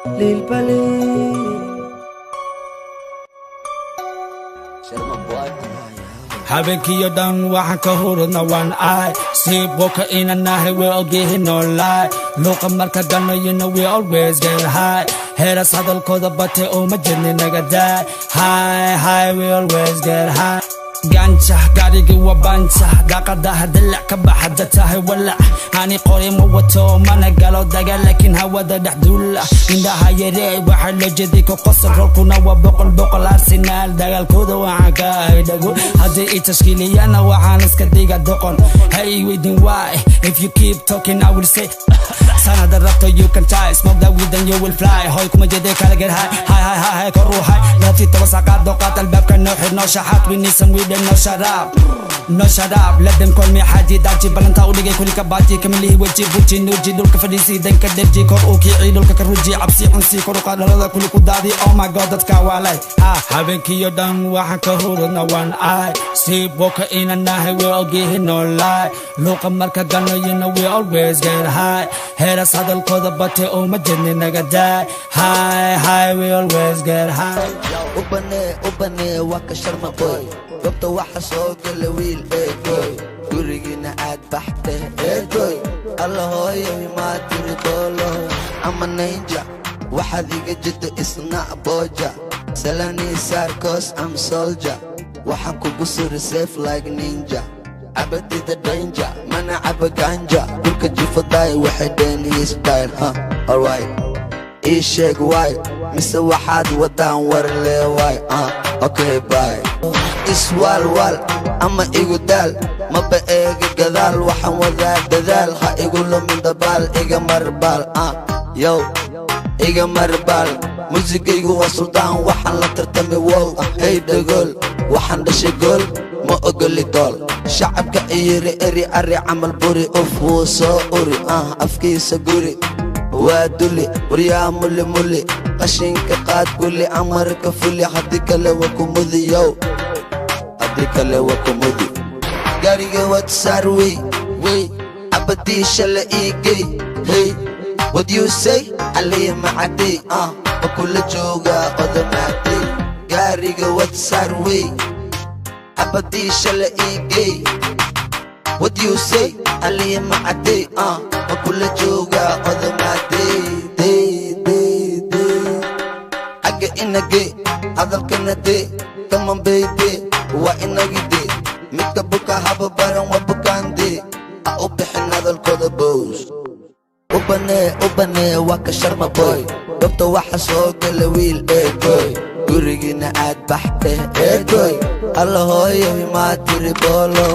للبلد habeenkiyo dhan waxaan ka hurudna waan ahay sleep walker in a night we all getting no lie luuqa marka danayina we always get high heeras hadalkooda bate uma jirni naga daay high we always get high ganja gaarigi waa banja daaqadaha dalac ka baxada tahay walac ani qori ma wato mana galo daga laakiin hawada dhex duula indhaha yaree waxa la jeeday ka qosol rolkuna waa boqol arsenal dagaalkooda waxaan ka ahay dhago haddii i tashkiiliyana waxaan iska dhiga doqon hey waiting why if you keep talking I will say sanada rabto you can try smoke that weed and you will fly hoy kuma jeeday kala get high ka ruuxay laati tabasaqaad doqaad albaabka noo xir noo shaxaad we need some weed and no shut up let them call me haji daji balanta uligay kulika baati kamilihi waji buji nuji dulka fadhiisi danka derji kor u kicii dhulka ka ruji cabsi cunsi kor u qaadalada kuli ku daadi oh my god dadka waalay habeenkiyo dhan waxaan ka hurudna waan ahay sleep walker in a night we all getting no lie luuqa marka danayina we always get high heeras hadalkooda bate uma jirni naga daay high we always get high ubane waa ka sharma boy gobta waxa soo gala wiil eegoy gurigina aad baxte eegoy alla hooyo ma tiri boolo ama ninja waxaad iga jiddo isna boja salani sarkos am soldier waxaan kugu suri safe like ninja abadi the danger mana abaganja dulka jifaday waxay deen his style alright ii sheeg why mise waxaad wadaan war leeway okay bye iswalwal ama igu daal maba eega gadaal waxaan wadaa dadaal ha igu lumin dabaal iga marbaal yow iga marbaal muusigaygu waa suldaan waxaan la tartamay wow hey dhagool waxaan dhashay gool ma ogoli dool shacabka iyiri eri ari camal buri uf wuu soo uri afkiisa guri waa duli waryaa muli qashinka qaad guli amarka fuli haddii kale waa kumudi yow kale waa kumudi gaariga wad sarwi way abadii shala iigay hey what you say aliya macadi kula jooga odamaadi gaariga wad sarwi abadii shala iigay what you say aliya macadi kula jooga odamaadi aga inage hadalkana de come on baby waa inagide midka buka haba baran waa bukaande u bixin hadalkooda bows ubane waa ka sharma boy gobta waxa soo gala wiil eegoy gurigina aad baxte eegoy alla hooyo ma tiri boolo